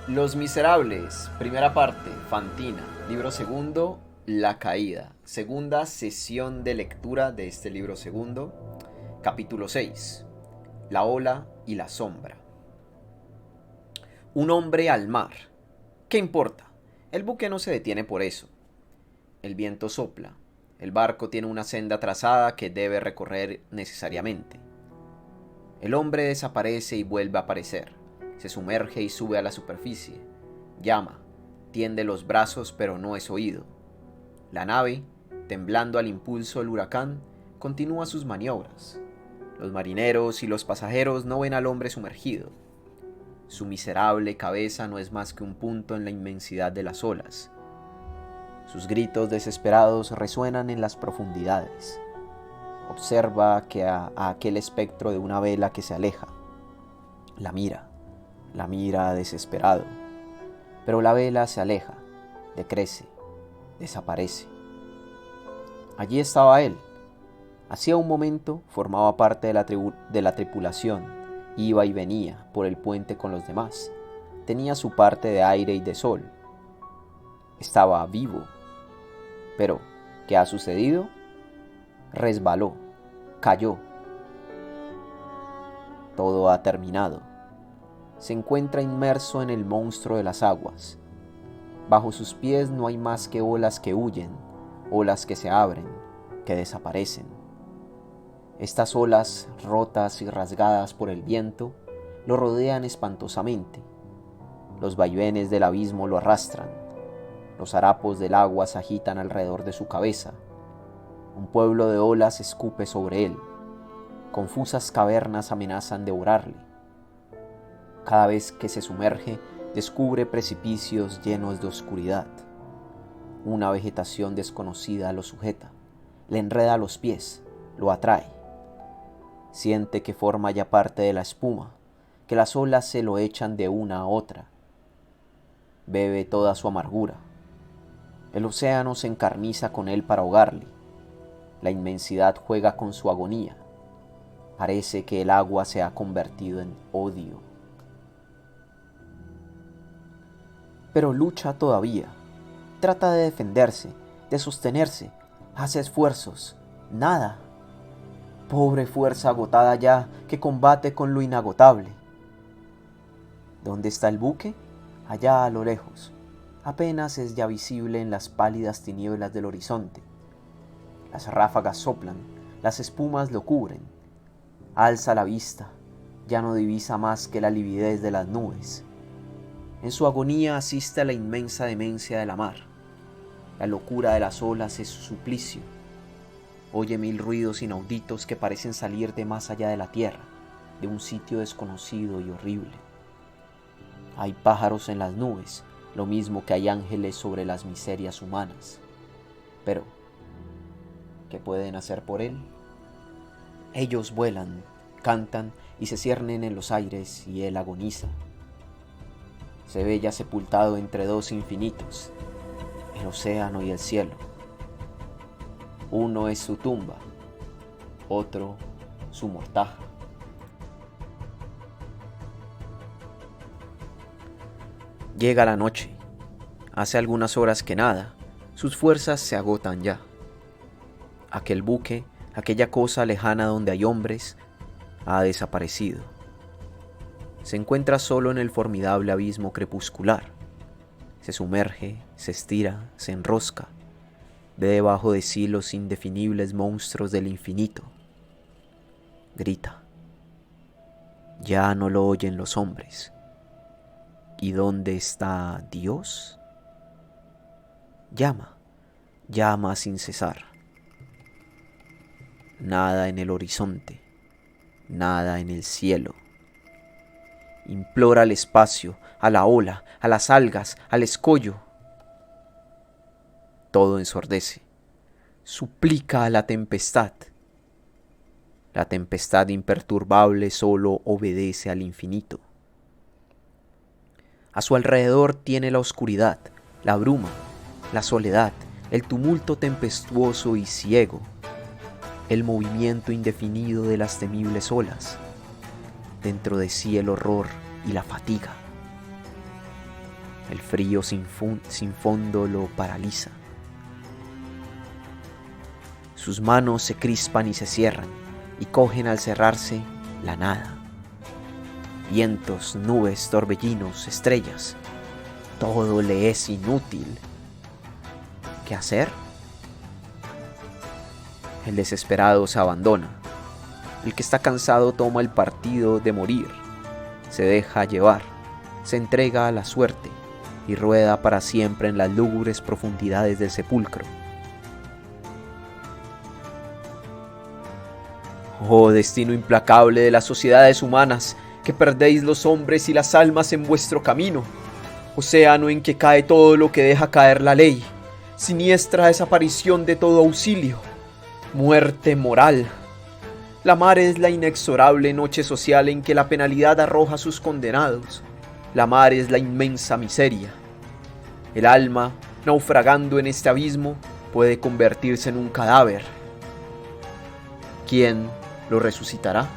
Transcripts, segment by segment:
Los Miserables, primera parte, Fantina, libro segundo, La Caída, segunda sesión de lectura de este libro segundo, capítulo 6, La ola y la sombra. Un hombre al mar. ¿Qué importa? El buque no se detiene por eso. El viento sopla. El barco tiene una senda trazada que debe recorrer necesariamente. El hombre desaparece y vuelve a aparecer. Se sumerge y sube a la superficie. Llama, tiende los brazos pero no es oído. La nave, temblando al impulso del huracán, continúa sus maniobras. Los marineros y los pasajeros no ven al hombre sumergido. Su miserable cabeza no es más que un punto en la inmensidad de las olas. Sus gritos desesperados resuenan en las profundidades. Observa a aquel espectro de una vela que se aleja. La mira desesperado. Pero la vela se aleja, decrece, desaparece. Allí estaba él. Hacía un momento formaba parte de la tripulación, iba y venía por el puente con los demás. Tenía su parte de aire y de sol. Estaba vivo. Pero, ¿qué ha sucedido? Resbaló, cayó. Todo ha terminado. Se encuentra inmerso en el monstruo de las aguas. Bajo sus pies no hay más que olas que huyen, olas que se abren, que desaparecen. Estas olas, rotas y rasgadas por el viento, lo rodean espantosamente. Los vaivenes del abismo lo arrastran. Los harapos del agua se agitan alrededor de su cabeza. Un pueblo de olas escupe sobre él. Confusas cavernas amenazan devorarle. Cada vez que se sumerge, descubre precipicios llenos de oscuridad. Una vegetación desconocida lo sujeta, le enreda los pies, lo atrae. Siente que forma ya parte de la espuma, que las olas se lo echan de una a otra. Bebe toda su amargura. El océano se encarniza con él para ahogarle. La inmensidad juega con su agonía. Parece que el agua se ha convertido en odio. Pero lucha todavía. Trata de defenderse, de sostenerse. Hace esfuerzos. Nada. Pobre fuerza agotada ya que combate con lo inagotable. ¿Dónde está el buque? Allá a lo lejos. Apenas es ya visible en las pálidas tinieblas del horizonte. Las ráfagas soplan, las espumas lo cubren. Alza la vista, ya no divisa más que la lividez de las nubes. En su agonía asiste a la inmensa demencia de la mar. La locura de las olas es su suplicio. Oye mil ruidos inauditos que parecen salir de más allá de la tierra, de un sitio desconocido y horrible. Hay pájaros en las nubes, lo mismo que hay ángeles sobre las miserias humanas. Pero, ¿qué pueden hacer por él? Ellos vuelan, cantan y se ciernen en los aires y él agoniza. Se ve ya sepultado entre dos infinitos, el océano y el cielo. Uno es su tumba, otro su mortaja. Llega la noche. Hace algunas horas que nada, sus fuerzas se agotan ya. Aquel buque, aquella cosa lejana donde hay hombres, ha desaparecido. Se encuentra solo en el formidable abismo crepuscular. Se sumerge, se estira, se enrosca. Ve debajo de sí los indefinibles monstruos del infinito. Grita. Ya no lo oyen los hombres. ¿Y dónde está Dios? Llama, llama sin cesar. Nada en el horizonte, nada en el cielo. Implora al espacio, a la ola, a las algas, al escollo. Todo ensordece. Suplica a la tempestad. La tempestad imperturbable solo obedece al infinito. A su alrededor tiene la oscuridad, la bruma, la soledad, el tumulto tempestuoso y ciego, el movimiento indefinido de las temibles olas, dentro de sí el horror y la fatiga. El frío sin fondo lo paraliza. Sus manos se crispan y se cierran, y cogen al cerrarse la nada. Vientos, nubes, torbellinos, estrellas, todo le es inútil. ¿Qué hacer? El desesperado se abandona. El que está cansado toma el partido de morir. Se deja llevar, se entrega a la suerte y rueda para siempre en las lúgubres profundidades del sepulcro. Oh destino implacable de las sociedades humanas, que perdéis los hombres y las almas en vuestro camino. Océano en que cae todo lo que deja caer la ley. Siniestra desaparición de todo auxilio. Muerte moral. La mar es la inexorable noche social en que la penalidad arroja a sus condenados. La mar es la inmensa miseria. El alma, naufragando en este abismo, puede convertirse en un cadáver. ¿Quién lo resucitará?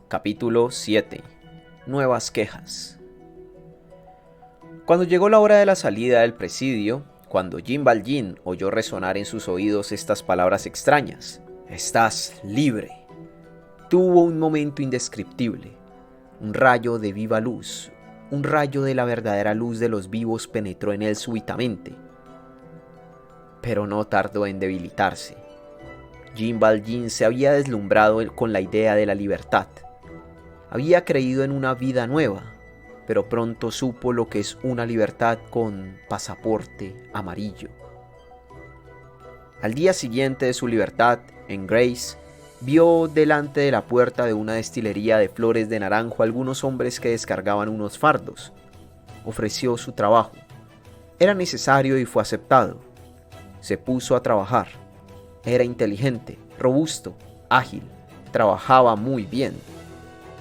Capítulo 7. Nuevas quejas. Cuando llegó la hora de la salida del presidio, cuando Jean Valjean oyó resonar en sus oídos estas palabras extrañas: «Estás libre», tuvo un momento indescriptible. Un rayo de viva luz, un rayo de la verdadera luz de los vivos penetró en él súbitamente. Pero no tardó en debilitarse. Jean Valjean se había deslumbrado con la idea de la libertad. Había creído en una vida nueva, pero pronto supo lo que es una libertad con pasaporte amarillo. Al día siguiente de su libertad, en Grace, vio delante de la puerta de una destilería de flores de naranjo a algunos hombres que descargaban unos fardos. Ofreció su trabajo. Era necesario y fue aceptado. Se puso a trabajar. Era inteligente, robusto, ágil. Trabajaba muy bien.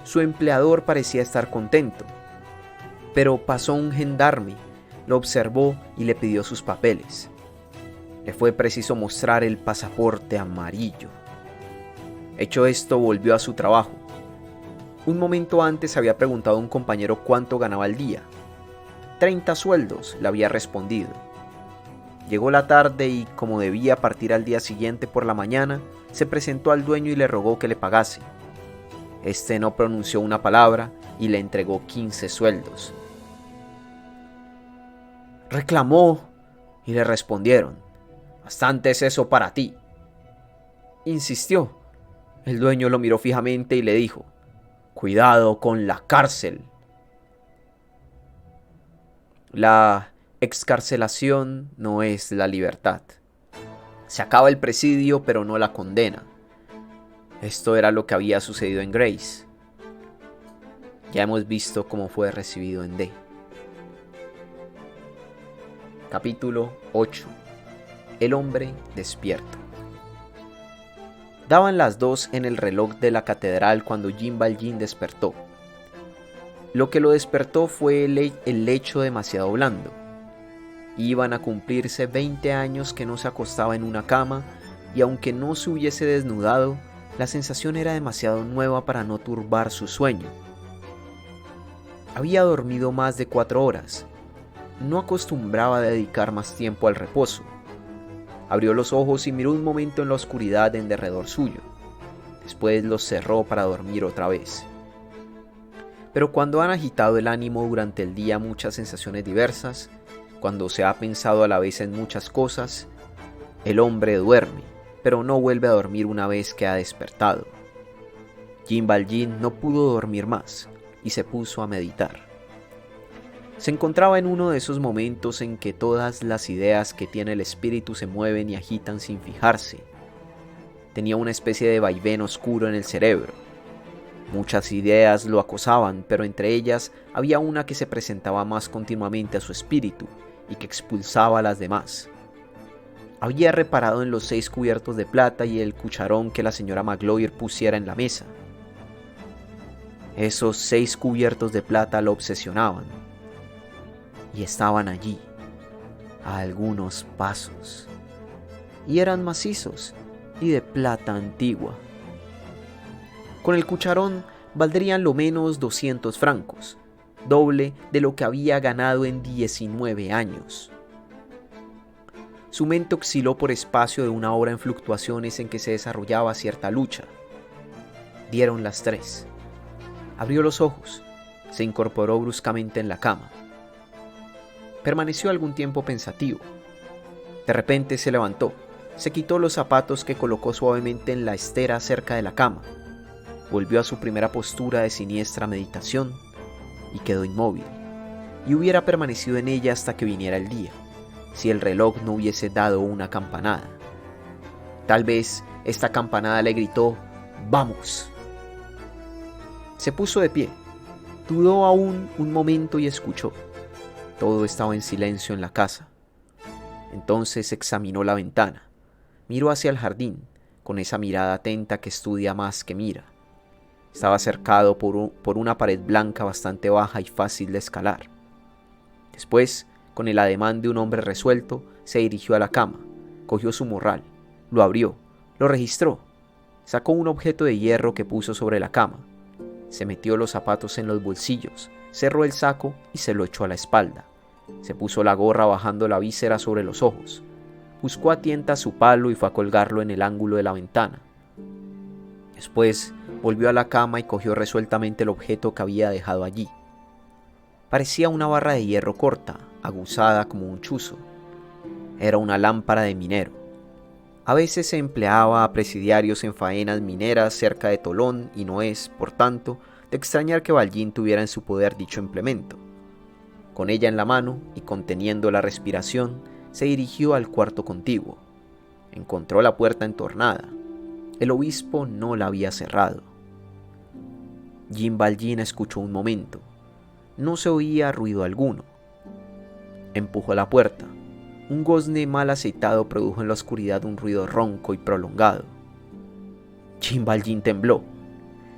Su empleador parecía estar contento. Pero pasó un gendarme, lo observó y le pidió sus papeles. Le fue preciso mostrar el pasaporte amarillo. Hecho esto, volvió a su trabajo. Un momento antes había preguntado a un compañero cuánto ganaba al día. 30 sueldos, le había respondido. Llegó la tarde y, como debía partir al día siguiente por la mañana, se presentó al dueño y le rogó que le pagase. Este no pronunció una palabra y le entregó 15 sueldos. Reclamó y le respondieron: «Bastante es eso para ti». Insistió. El dueño lo miró fijamente y le dijo: «Cuidado con la cárcel». La excarcelación no es la libertad. Se acaba el presidio, pero no la condena. Esto era lo que había sucedido en Grace. Ya hemos visto cómo fue recibido en D. Capítulo 8. El hombre despierto. Daban las 2 en el reloj de la catedral cuando Jean Valjean despertó. Lo que lo despertó fue el lecho demasiado blando. Iban a cumplirse 20 años que no se acostaba en una cama, y aunque no se hubiese desnudado, la sensación era demasiado nueva para no turbar su sueño. Había dormido más de 4 horas. No acostumbraba a dedicar más tiempo al reposo. Abrió los ojos y miró un momento en la oscuridad en derredor suyo. Después los cerró para dormir otra vez. Pero cuando han agitado el ánimo durante el día muchas sensaciones diversas, cuando se ha pensado a la vez en muchas cosas, el hombre duerme, pero no vuelve a dormir una vez que ha despertado. Jean Valjean no pudo dormir más y se puso a meditar. Se encontraba en uno de esos momentos en que todas las ideas que tiene el espíritu se mueven y agitan sin fijarse. Tenía una especie de vaivén oscuro en el cerebro. Muchas ideas lo acosaban, pero entre ellas había una que se presentaba más continuamente a su espíritu y que expulsaba a las demás. Había reparado en los 6 cubiertos de plata y el cucharón que la señora Magloire pusiera en la mesa. Esos 6 cubiertos de plata lo obsesionaban. Y estaban allí, a algunos pasos. Y eran macizos y de plata antigua. Con el cucharón valdrían lo menos 200 francos, doble de lo que había ganado en 19 años. Su mente osciló por espacio de una hora en fluctuaciones en que se desarrollaba cierta lucha. Dieron las 3. Abrió los ojos, se incorporó bruscamente en la cama. Permaneció algún tiempo pensativo. De repente se levantó, se quitó los zapatos que colocó suavemente en la estera cerca de la cama, volvió a su primera postura de siniestra meditación y quedó inmóvil, y hubiera permanecido en ella hasta que viniera el día, si el reloj no hubiese dado una campanada. Tal vez esta campanada le gritó: ¡vamos! Se puso de pie, dudó aún un momento y escuchó. Todo estaba en silencio en la casa. Entonces examinó la ventana, miró hacia el jardín, con esa mirada atenta que estudia más que mira. Estaba cercado por una pared blanca bastante baja y fácil de escalar. Después, con el ademán de un hombre resuelto, se dirigió a la cama, cogió su morral, lo abrió, lo registró, sacó un objeto de hierro que puso sobre la cama, se metió los zapatos en los bolsillos, cerró el saco y se lo echó a la espalda. Se puso la gorra bajando la víscera sobre los ojos, buscó a tientas su palo y fue a colgarlo en el ángulo de la ventana. Después volvió a la cama y cogió resueltamente el objeto que había dejado allí. Parecía una barra de hierro corta, aguzada como un chuzo. Era una lámpara de minero. A veces se empleaba a presidiarios en faenas mineras cerca de Tolón y no es, por tanto, de extrañar que Valjean tuviera en su poder dicho implemento. Con ella en la mano y conteniendo la respiración, se dirigió al cuarto contiguo. Encontró la puerta entornada. El obispo no la había cerrado. Jean Valjean escuchó un momento. No se oía ruido alguno. Empujó la puerta. Un gozne mal aceitado produjo en la oscuridad un ruido ronco y prolongado. Jean Valjean tembló.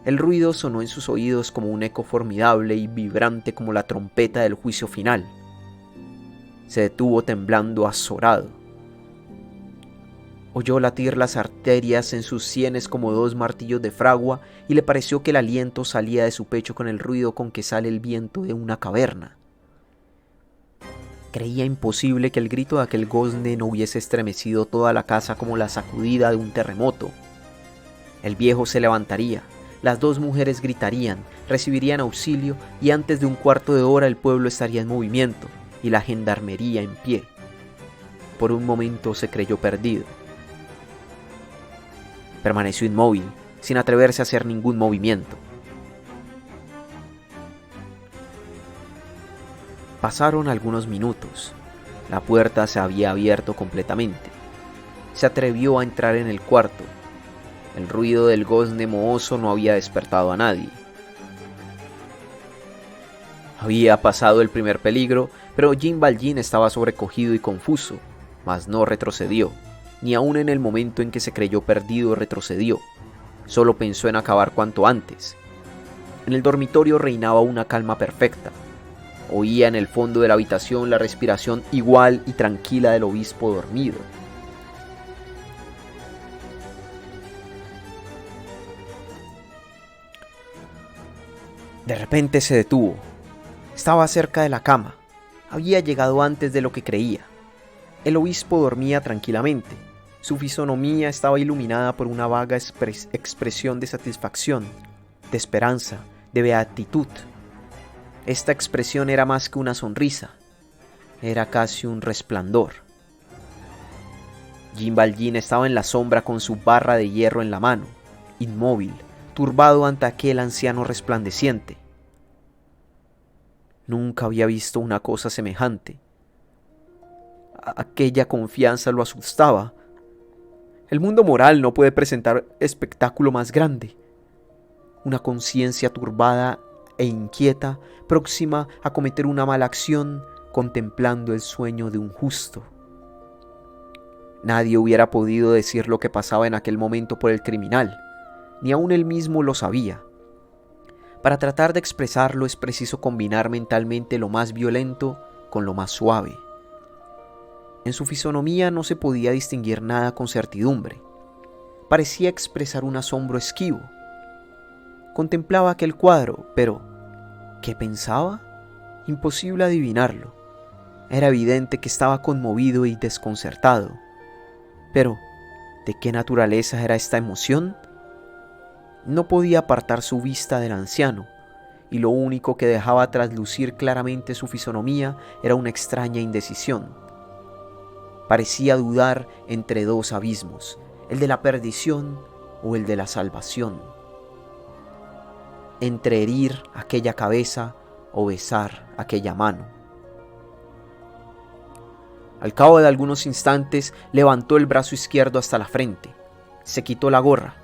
El ruido sonó en sus oídos como un eco formidable y vibrante como la trompeta del juicio final. Se detuvo temblando azorado. Oyó latir las arterias en sus sienes como 2 martillos de fragua y le pareció que el aliento salía de su pecho con el ruido con que sale el viento de una caverna. Creía imposible que el grito de aquel gozne no hubiese estremecido toda la casa como la sacudida de un terremoto. El viejo se levantaría, las 2 mujeres gritarían, recibirían auxilio y antes de un cuarto de hora el pueblo estaría en movimiento y la gendarmería en pie. Por un momento se creyó perdido. Permaneció inmóvil, sin atreverse a hacer ningún movimiento. Pasaron algunos minutos. La puerta se había abierto completamente. Se atrevió a entrar en el cuarto. El ruido del gozne mohoso no había despertado a nadie. Había pasado el primer peligro, pero Jean Valjean estaba sobrecogido y confuso, mas no retrocedió. Ni aun en el momento en que se creyó perdido retrocedió. Solo pensó en acabar cuanto antes. En el dormitorio reinaba una calma perfecta. Oía en el fondo de la habitación la respiración igual y tranquila del obispo dormido. De repente se detuvo. Estaba cerca de la cama. Había llegado antes de lo que creía. El obispo dormía tranquilamente. Su fisonomía estaba iluminada por una vaga expresión de satisfacción, de esperanza, de beatitud. Esta expresión era más que una sonrisa. Era casi un resplandor. Jean Valjean estaba en la sombra con su barra de hierro en la mano, inmóvil, turbado ante aquel anciano resplandeciente. Nunca había visto una cosa semejante. Aquella confianza lo asustaba. El mundo moral no puede presentar espectáculo más grande. Una conciencia turbada e inquieta, próxima a cometer una mala acción, contemplando el sueño de un justo. Nadie hubiera podido decir lo que pasaba en aquel momento por el criminal, ni aun él mismo lo sabía. Para tratar de expresarlo es preciso combinar mentalmente lo más violento con lo más suave. En su fisonomía no se podía distinguir nada con certidumbre. Parecía expresar un asombro esquivo. Contemplaba aquel cuadro, pero ¿qué pensaba? Imposible adivinarlo. Era evidente que estaba conmovido y desconcertado. Pero, ¿de qué naturaleza era esta emoción? No podía apartar su vista del anciano, y lo único que dejaba traslucir claramente su fisonomía era una extraña indecisión. Parecía dudar entre dos abismos, el de la perdición o el de la salvación. Entre herir aquella cabeza o besar aquella mano. Al cabo de algunos instantes levantó el brazo izquierdo hasta la frente, se quitó la gorra.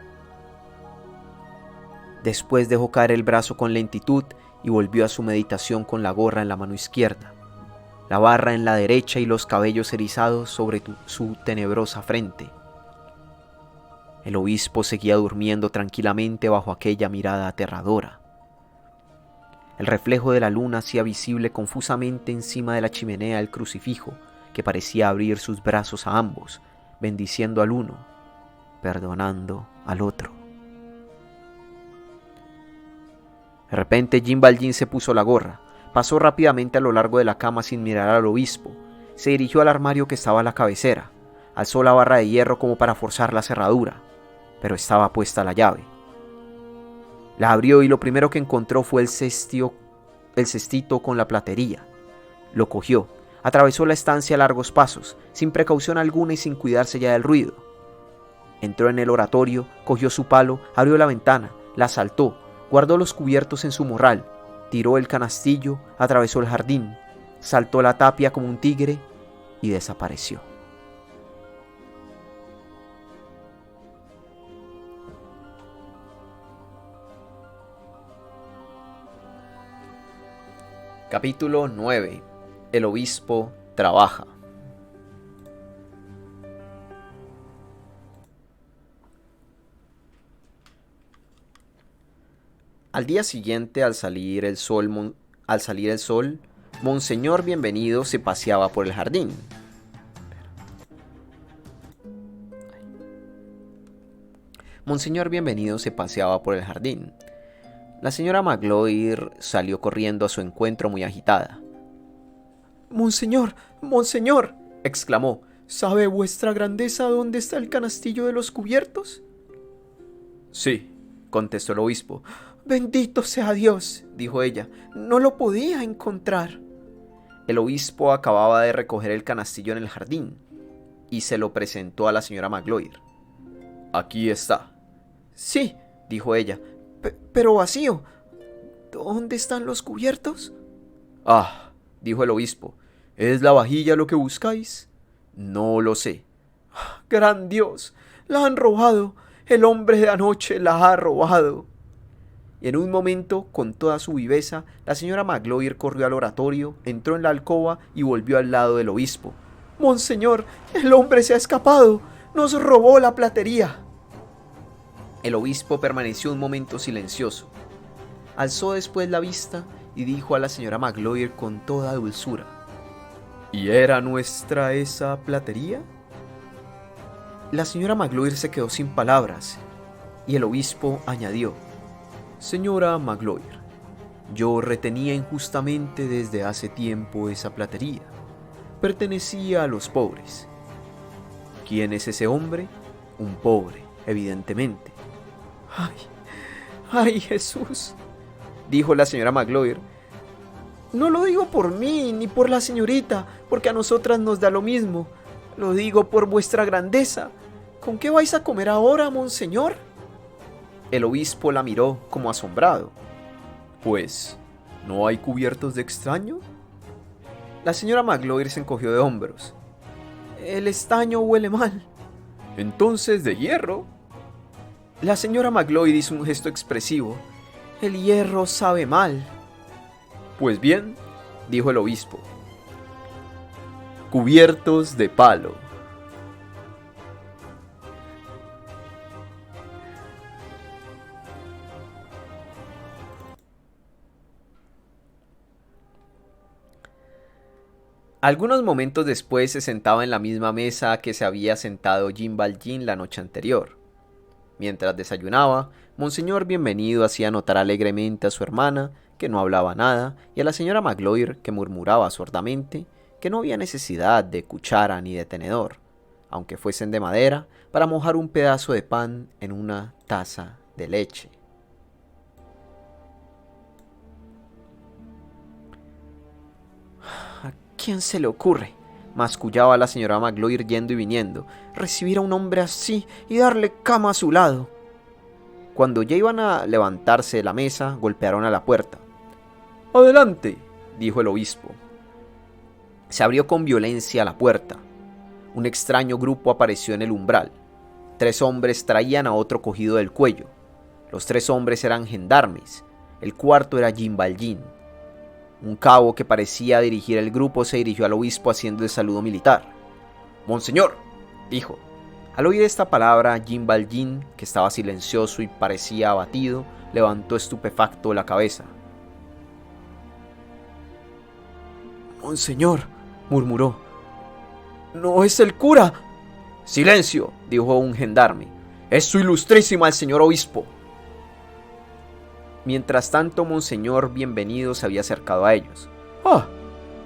Después dejó caer el brazo con lentitud y volvió a su meditación con la gorra en la mano izquierda, la barra en la derecha y los cabellos erizados sobre su tenebrosa frente. El obispo seguía durmiendo tranquilamente bajo aquella mirada aterradora. El reflejo de la luna hacía visible confusamente encima de la chimenea el crucifijo, que parecía abrir sus brazos a ambos, bendiciendo al uno, perdonando al otro. De repente Jean Valjean se puso la gorra, pasó rápidamente a lo largo de la cama sin mirar al obispo, se dirigió al armario que estaba a la cabecera, alzó la barra de hierro como para forzar la cerradura, pero estaba puesta la llave. La abrió y lo primero que encontró fue el cestito con la platería. Lo cogió, atravesó la estancia a largos pasos, sin precaución alguna y sin cuidarse ya del ruido. Entró en el oratorio, cogió su palo, abrió la ventana, la saltó, guardó los cubiertos en su morral, tiró el canastillo, atravesó el jardín, saltó la tapia como un tigre y desapareció. Capítulo 9. El obispo trabaja. Al día siguiente, al salir el sol, Monseñor Bienvenido se paseaba por el jardín. Monseñor Bienvenido se paseaba por el jardín. La señora Magloire salió corriendo a su encuentro muy agitada. «Monseñor, monseñor», exclamó, «¿sabe vuestra grandeza dónde está el canastillo de los cubiertos?» «Sí», contestó el obispo. «Bendito sea Dios», dijo ella, «no lo podía encontrar». El obispo acababa de recoger el canastillo en el jardín y se lo presentó a la señora Magloire. «Aquí está». «Sí», dijo ella, «pero vacío. ¿Dónde están los cubiertos?» «Ah», dijo el obispo, ¿es la vajilla lo que buscáis?» «No lo sé». «¡Gran Dios! La han robado. El hombre de anoche la ha robado». Y en un momento, con toda su viveza, la señora Magloire corrió al oratorio, entró en la alcoba y volvió al lado del obispo. «Monseñor, el hombre se ha escapado. Nos robó la platería». El obispo permaneció un momento silencioso. Alzó después la vista y dijo a la señora Magloire con toda dulzura: «¿Y era nuestra esa platería?» La señora Magloire se quedó sin palabras y el obispo añadió: «Señora Magloire, yo retenía injustamente desde hace tiempo esa platería. Pertenecía a los pobres». «¿Quién es ese hombre?» «Un pobre, evidentemente». «¡Ay, ay, Jesús!», dijo la señora Magloire. «No lo digo por mí ni por la señorita, porque a nosotras nos da lo mismo. Lo digo por vuestra grandeza. ¿Con qué vais a comer ahora, monseñor?» El obispo la miró como asombrado. «Pues, ¿no hay cubiertos de extraño?» La señora Magloire se encogió de hombros. «El estaño huele mal». «Entonces de hierro». La señora Magloire hizo un gesto expresivo. «El hierro sabe mal». «Pues bien», dijo el obispo, «cubiertos de palo». Algunos momentos después se sentaba en la misma mesa que se había sentado Jean Valjean la noche anterior. Mientras desayunaba, Monseñor Bienvenido hacía notar alegremente a su hermana que no hablaba nada y a la señora Magloire, que murmuraba sordamente, que no había necesidad de cuchara ni de tenedor, aunque fuesen de madera, para mojar un pedazo de pan en una taza de leche. ¿A quién se le ocurre?, mascullaba la señora Magloire yendo y viniendo, recibir a un hombre así y darle cama a su lado. Cuando ya iban a levantarse de la mesa, golpearon a la puerta. «¡Adelante!», dijo el obispo. Se abrió con violencia la puerta. Un extraño grupo apareció en el umbral. 3 hombres traían a otro cogido del cuello. Los 3 hombres eran gendarmes. El cuarto era Jean Valjean. Un cabo que parecía dirigir el grupo se dirigió al obispo haciendo el saludo militar. «Monseñor», dijo. Al oír esta palabra, Jean Valjean, que estaba silencioso y parecía abatido, levantó estupefacto la cabeza. «Monseñor», murmuró, «no es el cura». «Silencio», dijo un gendarme, «es su ilustrísima el señor obispo». Mientras tanto, Monseñor Bienvenido se había acercado a ellos. «Ah,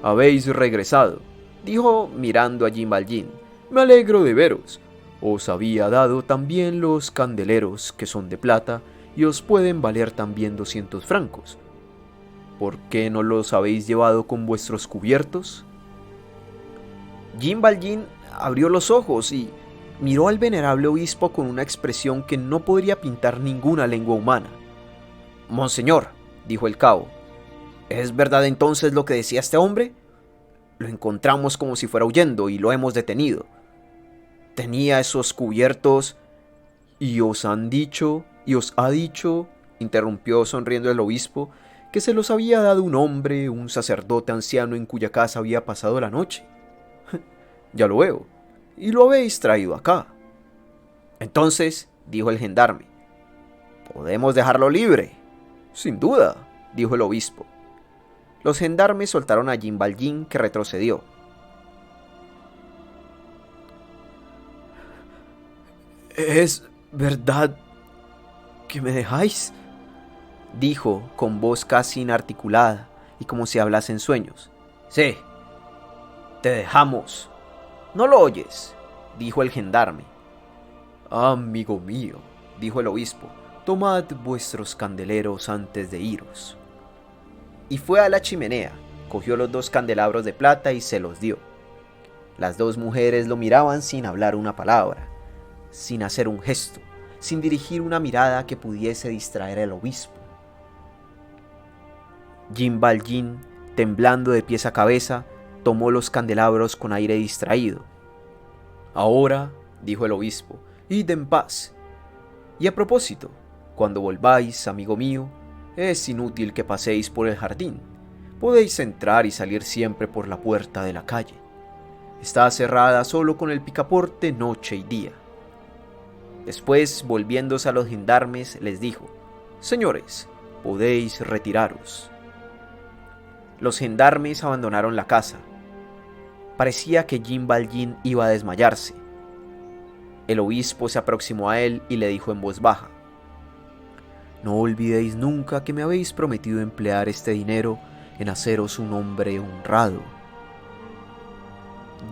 habéis regresado», dijo mirando a Jean Valjean. «Me alegro de veros. Os había dado también los candeleros, que son de plata, y os pueden valer también 200 francos. ¿Por qué no los habéis llevado con vuestros cubiertos?» Jean Valjean abrió los ojos y miró al venerable obispo con una expresión que no podría pintar ninguna lengua humana. «Monseñor», dijo el cabo, «¿es verdad entonces lo que decía este hombre? Lo encontramos como si fuera huyendo y lo hemos detenido. Tenía esos cubiertos y os ha dicho», interrumpió sonriendo el obispo, «que se los había dado un hombre, un sacerdote anciano en cuya casa había pasado la noche». «Ya lo veo, y lo habéis traído acá». «Entonces», dijo el gendarme, «¿podemos dejarlo libre?» «Sin duda», dijo el obispo. Los gendarmes soltaron a Jean Valjean, que retrocedió. «¿Es verdad que me dejáis?», dijo con voz casi inarticulada y como si hablase en sueños. «Sí, te dejamos. ¿No lo oyes?», dijo el gendarme. «Amigo mío», dijo el obispo, «tomad vuestros candeleros antes de iros». Y fue a la chimenea, cogió los 2 candelabros de plata y se los dio. Las 2 mujeres lo miraban sin hablar una palabra, sin hacer un gesto, sin dirigir una mirada que pudiese distraer al obispo. Jean Valjean, temblando de pies a cabeza, tomó los candelabros con aire distraído. «Ahora», dijo el obispo, «id en paz. Y a propósito, cuando volváis, amigo mío, es inútil que paséis por el jardín. Podéis entrar y salir siempre por la puerta de la calle. Está cerrada solo con el picaporte noche y día». Después, volviéndose a los gendarmes, les dijo: «Señores, podéis retiraros». Los gendarmes abandonaron la casa. Parecía que Jean Valjean iba a desmayarse. El obispo se aproximó a él y le dijo en voz baja: «No olvidéis nunca que me habéis prometido emplear este dinero en haceros un hombre honrado».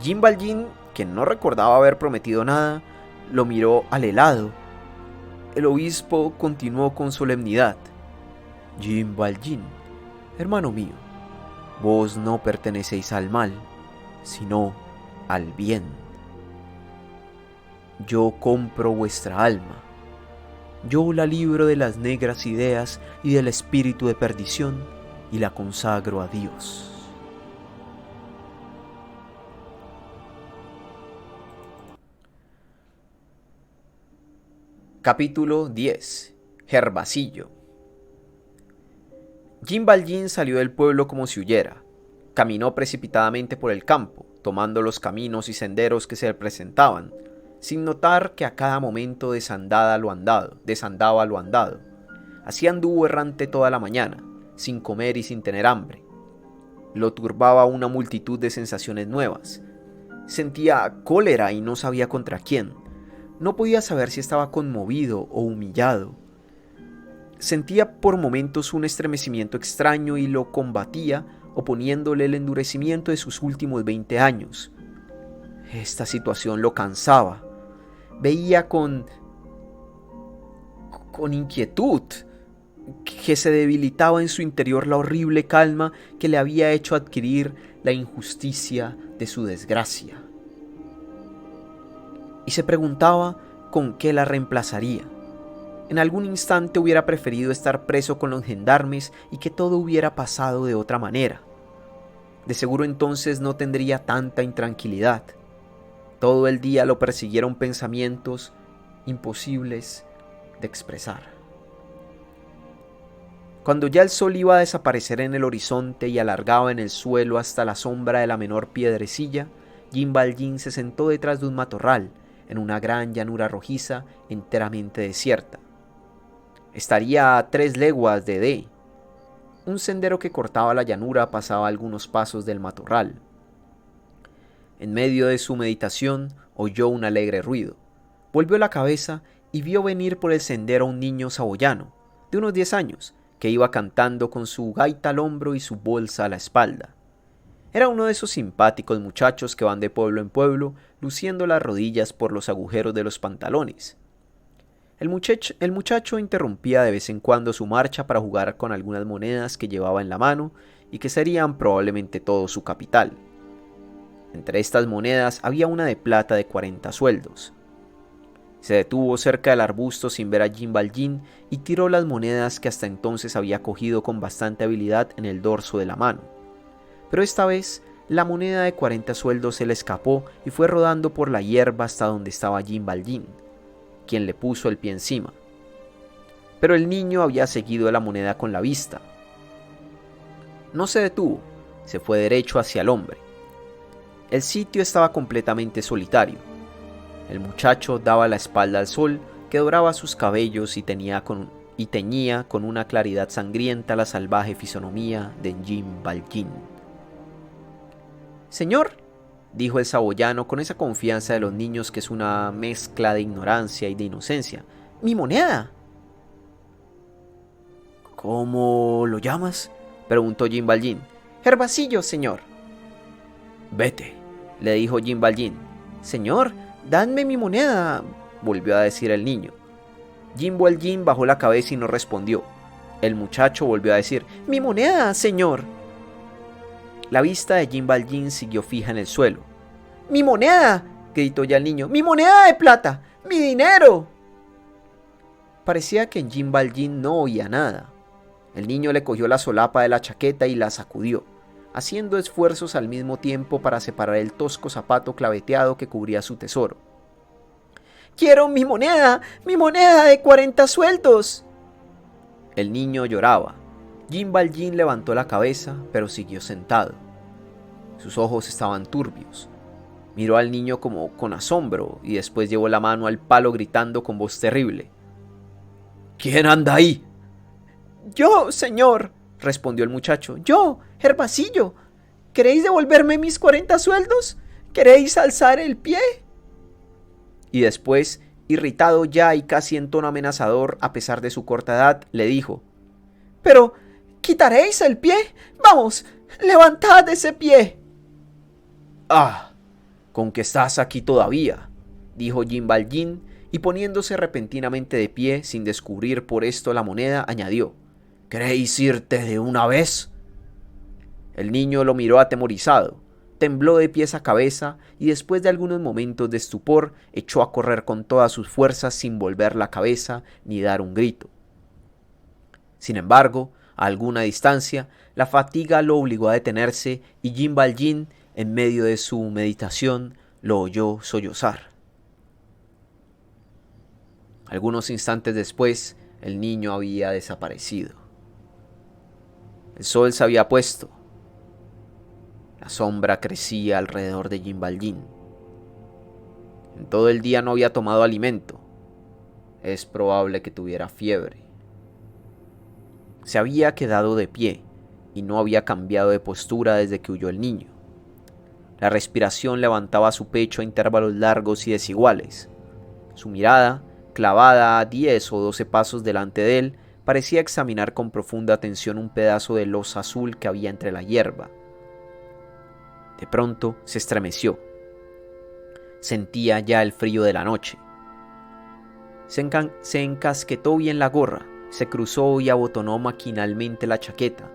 Jean Valjean, que no recordaba haber prometido nada, lo miró al helado. El obispo continuó con solemnidad: «Jean Valjean, hermano mío, vos no pertenecéis al mal, sino al bien. Yo compro vuestra alma. Yo la libro de las negras ideas y del espíritu de perdición y la consagro a Dios». Capítulo 10. Gervasillo. Jean Valjean salió del pueblo como si huyera. Caminó precipitadamente por el campo, tomando los caminos y senderos que se le presentaban, sin notar que a cada momento desandaba lo andado. Así anduvo errante toda la mañana, sin comer y sin tener hambre. Lo turbaba una multitud de sensaciones nuevas. Sentía cólera y no sabía contra quién. No podía saber si estaba conmovido o humillado. Sentía por momentos un estremecimiento extraño y lo combatía, oponiéndole el endurecimiento de sus últimos 20 años. Esta situación lo cansaba. Veía con inquietud que se debilitaba en su interior la horrible calma que le había hecho adquirir la injusticia de su desgracia. Y se preguntaba con qué la reemplazaría. En algún instante hubiera preferido estar preso con los gendarmes y que todo hubiera pasado de otra manera. De seguro entonces no tendría tanta intranquilidad. Todo el día lo persiguieron pensamientos imposibles de expresar. Cuando ya el sol iba a desaparecer en el horizonte y alargaba en el suelo hasta la sombra de la menor piedrecilla, Jean Valjean se sentó detrás de un matorral, en una gran llanura rojiza enteramente desierta. Estaría a 3 leguas de D. Un sendero que cortaba la llanura pasaba a algunos pasos del matorral. En medio de su meditación oyó un alegre ruido. Volvió la cabeza y vio venir por el sendero a un niño saboyano, de unos 10 años, que iba cantando con su gaita al hombro y su bolsa a la espalda. Era uno de esos simpáticos muchachos que van de pueblo en pueblo, luciendo las rodillas por los agujeros de los pantalones. El muchacho interrumpía de vez en cuando su marcha para jugar con algunas monedas que llevaba en la mano y que serían probablemente todo su capital. Entre estas monedas había una de plata de 40 sueldos. Se detuvo cerca del arbusto sin ver a Jean Valjean y tiró las monedas que hasta entonces había cogido con bastante habilidad en el dorso de la mano. Pero esta vez la moneda de 40 sueldos se le escapó y fue rodando por la hierba hasta donde estaba Jean Valjean, quien le puso el pie encima. Pero el niño había seguido la moneda con la vista. No se detuvo, se fue derecho hacia el hombre. El sitio estaba completamente solitario. El muchacho daba la espalda al sol que doraba sus cabellos y teñía con una claridad sangrienta la salvaje fisonomía de Jean Valjean. «Señor», dijo el saboyano con esa confianza de los niños que es una mezcla de ignorancia y de inocencia, «¡mi moneda!». «¿Cómo lo llamas?», preguntó Jean Valjean. «Gervasillo, señor». «Vete», le dijo Jean Valjean. «Señor, dadme mi moneda», volvió a decir el niño. Jean Valjean bajó la cabeza y no respondió. El muchacho volvió a decir, «¡Mi moneda, señor!». La vista de Jean Valjean siguió fija en el suelo. «¡Mi moneda!», gritó ya el niño. «¡Mi moneda de plata! ¡Mi dinero!». Parecía que Jean Valjean no oía nada. El niño le cogió la solapa de la chaqueta y la sacudió, haciendo esfuerzos al mismo tiempo para separar el tosco zapato claveteado que cubría su tesoro. «¡Quiero mi moneda de 40 sueldos!». El niño lloraba. Jean Valjean levantó la cabeza, pero siguió sentado. Sus ojos estaban turbios. Miró al niño como con asombro y después llevó la mano al palo gritando con voz terrible. «¿Quién anda ahí?». «Yo, señor», respondió el muchacho. «Yo, Gervasillo. ¿Queréis devolverme mis 40 sueldos? ¿Queréis alzar el pie?». Y después, irritado ya y casi en tono amenazador a pesar de su corta edad, le dijo, «¿Pero quitaréis el pie? Vamos, levantad ese pie». «Ah, con que estás aquí todavía», dijo Jean Valjean, y poniéndose repentinamente de pie sin descubrir por esto la moneda, añadió, «¿Queréis irte de una vez?». El niño lo miró atemorizado, tembló de pies a cabeza y después de algunos momentos de estupor echó a correr con todas sus fuerzas sin volver la cabeza ni dar un grito. Sin embargo, a alguna distancia, la fatiga lo obligó a detenerse y Jean Valjean, en medio de su meditación, lo oyó sollozar. Algunos instantes después, el niño había desaparecido. El sol se había puesto. La sombra crecía alrededor de Jean Valjean. En todo el día no había tomado alimento. Es probable que tuviera fiebre. Se había quedado de pie y no había cambiado de postura desde que huyó el niño. La respiración levantaba su pecho a intervalos largos y desiguales. Su mirada, clavada a 10 o 12 pasos delante de él, parecía examinar con profunda atención un pedazo de losa azul que había entre la hierba. De pronto se estremeció. Sentía ya el frío de la noche. Se encasquetó bien la gorra, se cruzó y abotonó maquinalmente la chaqueta,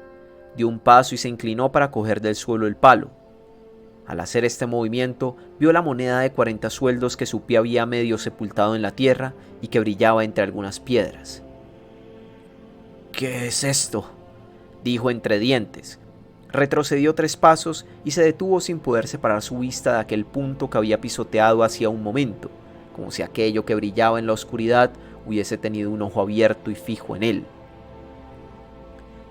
dio un paso y se inclinó para coger del suelo el palo. Al hacer este movimiento, vio la moneda de 40 sueldos que su pie había medio sepultado en la tierra y que brillaba entre algunas piedras. «¿Qué es esto?», dijo entre dientes. Retrocedió 3 pasos y se detuvo sin poder separar su vista de aquel punto que había pisoteado hacía un momento, como si aquello que brillaba en la oscuridad hubiese tenido un ojo abierto y fijo en él.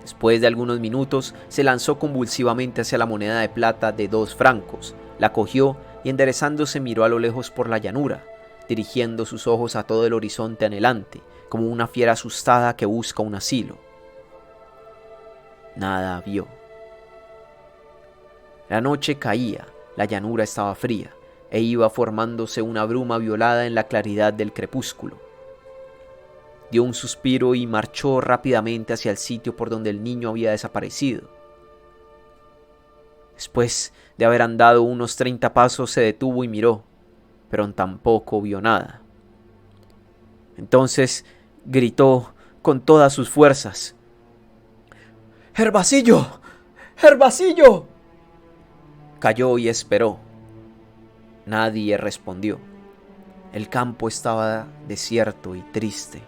Después de algunos minutos, se lanzó convulsivamente hacia la moneda de plata de 2 francos, la cogió y enderezándose miró a lo lejos por la llanura, dirigiendo sus ojos a todo el horizonte anhelante, como una fiera asustada que busca un asilo. Nada vio. La noche caía, la llanura estaba fría, e iba formándose una bruma violada en la claridad del crepúsculo. Dio un suspiro y marchó rápidamente hacia el sitio por donde el niño había desaparecido. Después de haber andado unos 30 pasos se detuvo y miró, pero tampoco vio nada. Entonces gritó con todas sus fuerzas: «¡Herbasillo! ¡Herbasillo!». Calló y esperó. Nadie respondió. El campo estaba desierto y triste.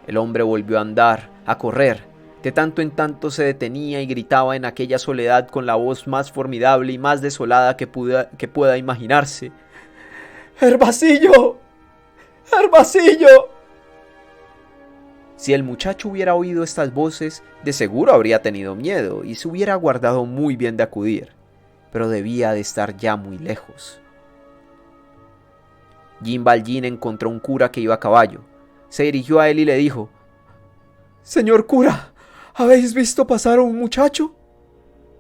El hombre volvió a andar, a correr. De tanto en tanto se detenía y gritaba en aquella soledad con la voz más formidable y más desolada que pueda imaginarse: «¡Herbasillo! ¡Herbasillo!». Si el muchacho hubiera oído estas voces, de seguro habría tenido miedo y se hubiera guardado muy bien de acudir, pero debía de estar ya muy lejos. Jean Valjean encontró un cura que iba a caballo. Se dirigió a él y le dijo: «Señor cura, ¿habéis visto pasar a un muchacho?».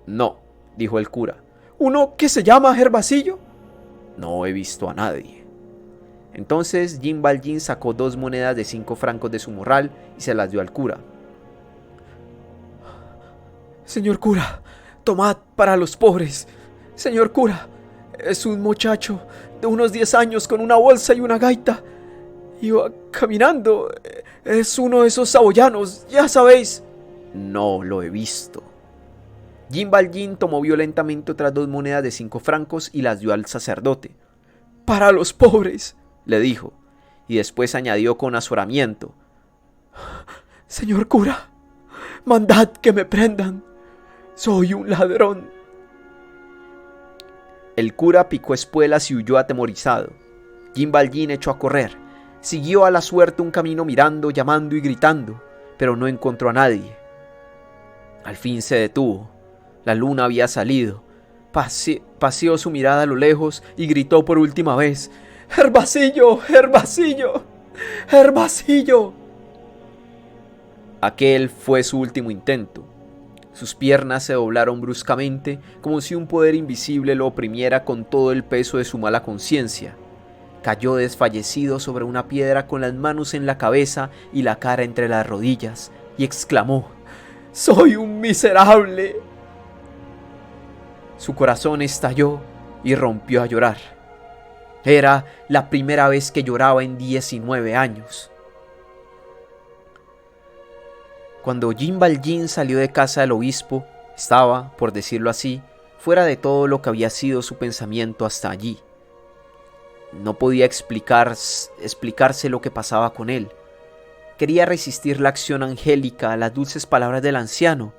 «No», dijo el cura. «¿Uno que se llama Herbasillo?». «No he visto a nadie». Entonces Jean Valjean sacó 2 monedas de 5 francos de su morral y se las dio al cura. «Señor cura, tomad para los pobres. Señor cura, es un muchacho de unos 10 años con una bolsa y una gaita. Iba caminando. Es uno de esos saboyanos, ya sabéis». «No lo he visto». Jean Valjean tomó violentamente otras 2 monedas de 5 francos y las dio al sacerdote. «Para los pobres», le dijo, y después añadió con azoramiento: «Señor cura, mandad que me prendan. Soy un ladrón». El cura picó espuelas y huyó atemorizado. Jean Valjean echó a correr. Siguió a la suerte un camino mirando, llamando y gritando, pero no encontró a nadie. Al fin se detuvo. La luna había salido. Paseó su mirada a lo lejos y gritó por última vez: «¡Herbasillo! ¡Herbasillo! ¡Herbasillo!». Aquel fue su último intento. Sus piernas se doblaron bruscamente, como si un poder invisible lo oprimiera con todo el peso de su mala conciencia. Cayó desfallecido sobre una piedra con las manos en la cabeza y la cara entre las rodillas, y exclamó: «¡Soy un miserable!». Su corazón estalló y rompió a llorar. Era la primera vez que lloraba en 19 años. Cuando Jean Valjean salió de casa del obispo, estaba, por decirlo así, fuera de todo lo que había sido su pensamiento hasta allí. No podía explicarse lo que pasaba con él. Quería resistir la acción angélica a las dulces palabras del anciano.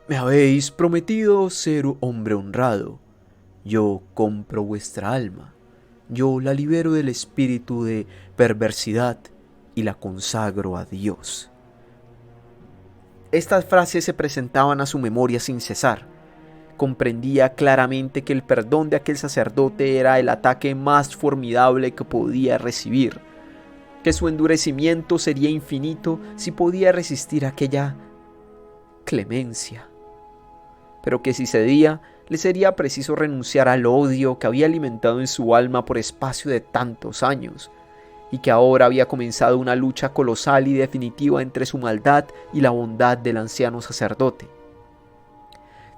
«Me habéis prometido ser hombre honrado. Yo compro vuestra alma. Yo la libero del espíritu de perversidad y la consagro a Dios». Estas frases se presentaban a su memoria sin cesar. Comprendía claramente que el perdón de aquel sacerdote era el ataque más formidable que podía recibir, que su endurecimiento sería infinito si podía resistir aquella clemencia, pero que si cedía, le sería preciso renunciar al odio que había alimentado en su alma por espacio de tantos años, y que ahora había comenzado una lucha colosal y definitiva entre su maldad y la bondad del anciano sacerdote.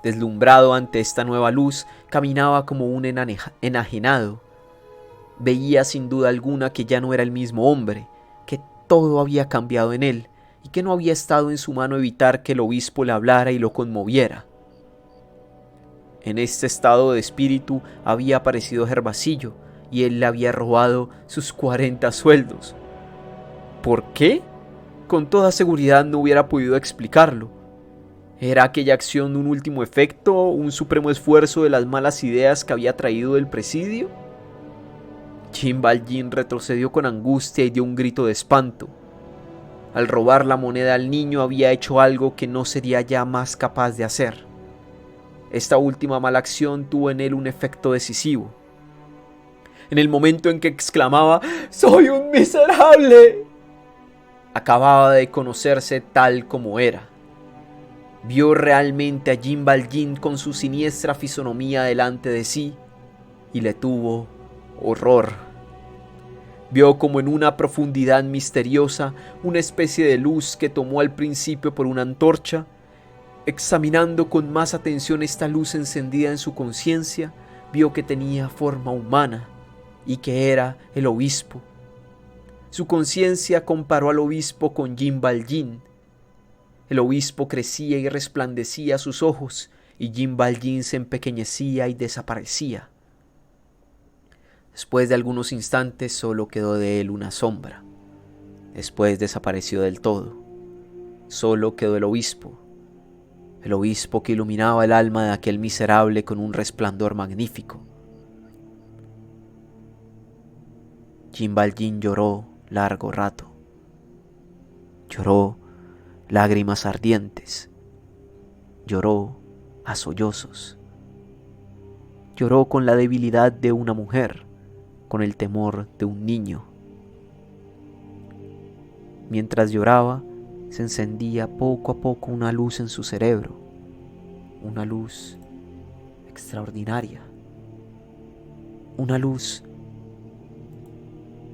Deslumbrado ante esta nueva luz, caminaba como un enajenado. Veía sin duda alguna que ya no era el mismo hombre, que todo había cambiado en él y que no había estado en su mano evitar que el obispo le hablara y lo conmoviera. En este estado de espíritu había aparecido Gervasillo y él le había robado sus 40 sueldos. ¿Por qué? Con toda seguridad no hubiera podido explicarlo. ¿Era aquella acción un último efecto, un supremo esfuerzo de las malas ideas que había traído del presidio? Jean Valjean retrocedió con angustia y dio un grito de espanto. Al robar la moneda al niño había hecho algo que no sería ya más capaz de hacer. Esta última mala acción tuvo en él un efecto decisivo. En el momento en que exclamaba «¡Soy un miserable!», acababa de conocerse tal como era. Vio realmente a Jean Valjean con su siniestra fisonomía delante de sí y le tuvo horror. Vio como en una profundidad misteriosa una especie de luz que tomó al principio por una antorcha. Examinando con más atención esta luz encendida en su conciencia, vio que tenía forma humana y que era el obispo. Su conciencia comparó al obispo con Jean Valjean. El obispo crecía y resplandecía a sus ojos, y Jean Valjean se empequeñecía y desaparecía. Después de algunos instantes solo quedó de él una sombra. Después desapareció del todo. Solo quedó el obispo que iluminaba el alma de aquel miserable con un resplandor magnífico. Jean Valjean lloró largo rato. Lloró lágrimas ardientes. Lloró a sollozos. Lloró con la debilidad de una mujer, con el temor de un niño. Mientras lloraba, se encendía poco a poco una luz en su cerebro, una luz extraordinaria, una luz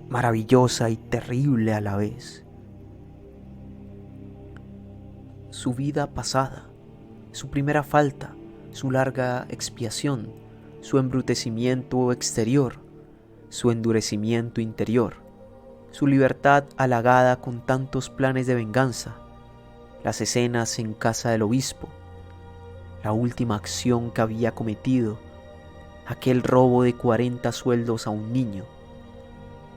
maravillosa y terrible a la vez. Su vida pasada, su primera falta, su larga expiación, su embrutecimiento exterior, su endurecimiento interior, su libertad halagada con tantos planes de venganza, las escenas en casa del obispo, la última acción que había cometido, aquel robo de 40 sueldos a un niño,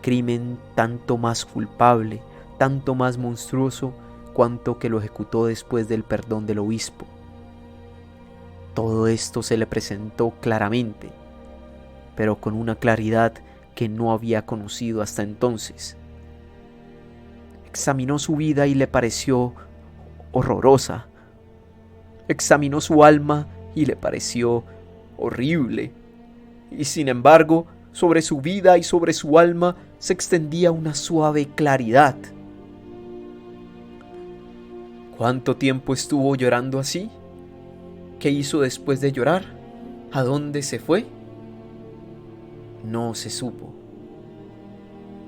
crimen tanto más culpable, tanto más monstruoso, cuanto que lo ejecutó después del perdón del obispo. Todo esto se le presentó claramente, pero con una claridad que no había conocido hasta entonces. Examinó su vida y le pareció horrorosa. Examinó su alma y le pareció horrible. Y sin embargo, sobre su vida y sobre su alma se extendía una suave claridad. ¿Cuánto tiempo estuvo llorando así? ¿Qué hizo después de llorar? ¿A dónde se fue? No se supo.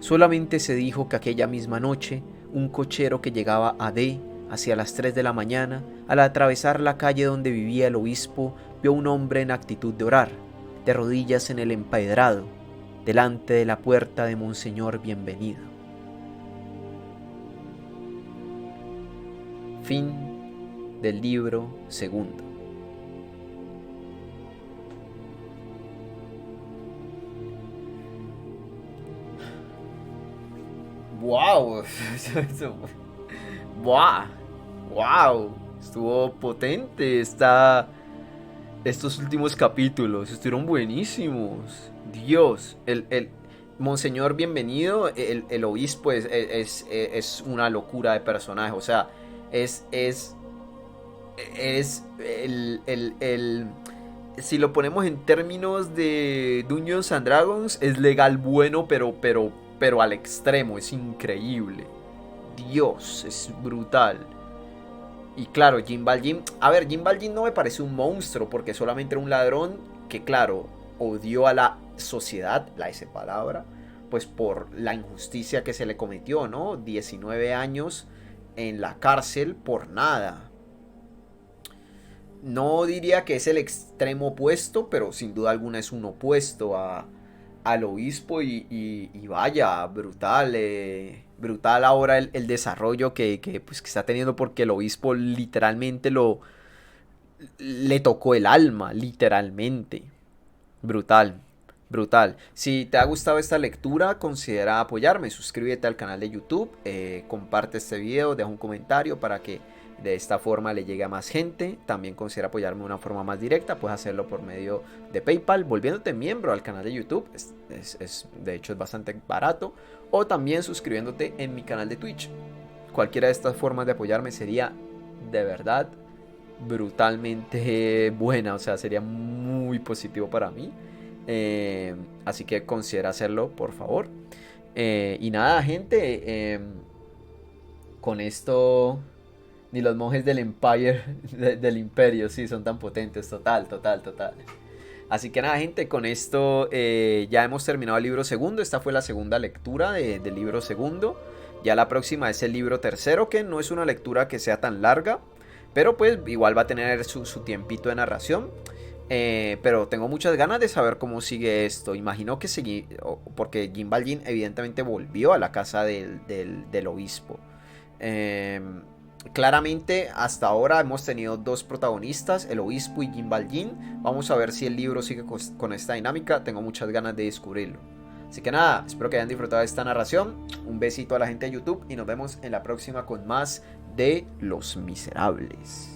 Solamente se dijo que aquella misma noche, un cochero que llegaba a D hacia las 3 de la mañana, al atravesar la calle donde vivía el obispo, vio a un hombre en actitud de orar, de rodillas en el empedrado, delante de la puerta de Monseñor Bienvenido. Fin del libro segundo. ¡Wow! ¡Wow! Estuvo potente. Estos últimos capítulos estuvieron buenísimos. Dios, el Monseñor Bienvenido, el obispo es una locura de personaje. O sea, si lo ponemos en términos de Dungeons and Dragons, es legal bueno, pero al extremo, es increíble. Dios, es brutal. Y claro, Jean Valjean, Jean Valjean no me parece un monstruo, porque solamente era un ladrón que, claro, odió a la sociedad, esa palabra, pues por la injusticia que se le cometió, ¿no? 19 años en la cárcel por nada. No diría que es el extremo opuesto, pero sin duda alguna es un opuesto al obispo y vaya, brutal, brutal ahora el desarrollo pues, que está teniendo porque el obispo literalmente le tocó el alma, literalmente. Brutal, brutal. Si te ha gustado esta lectura, considera apoyarme, suscríbete al canal de YouTube, comparte este video, deja un comentario para que de esta forma le llegue a más gente. También considera apoyarme de una forma más directa, puedes hacerlo por medio de PayPal, volviéndote miembro al canal de YouTube, de hecho es bastante barato, o también suscribiéndote en mi canal de Twitch. Cualquiera de estas formas de apoyarme sería de verdad brutalmente buena, o sea, sería muy positivo para mí. Así que considera hacerlo, por favor. Y nada, gente, con esto ni los monjes del Empire, del Imperio, sí, son tan potentes, total, total, total. Así que nada, gente, con esto ya hemos terminado el libro segundo. Esta fue la segunda lectura del libro segundo. Ya la próxima es el libro tercero, que no es una lectura que sea tan larga, pero pues igual va a tener su tiempito de narración. Pero tengo muchas ganas de saber cómo sigue esto. Imagino que seguí, porque Jin Valjean evidentemente volvió a la casa del obispo. Claramente hasta ahora hemos tenido dos protagonistas, el obispo y Jin Valjean. Vamos a ver si el libro sigue con esta dinámica. Tengo muchas ganas de descubrirlo. Así que nada, espero que hayan disfrutado de esta narración. Un besito a la gente de YouTube y nos vemos en la próxima con más de Los Miserables.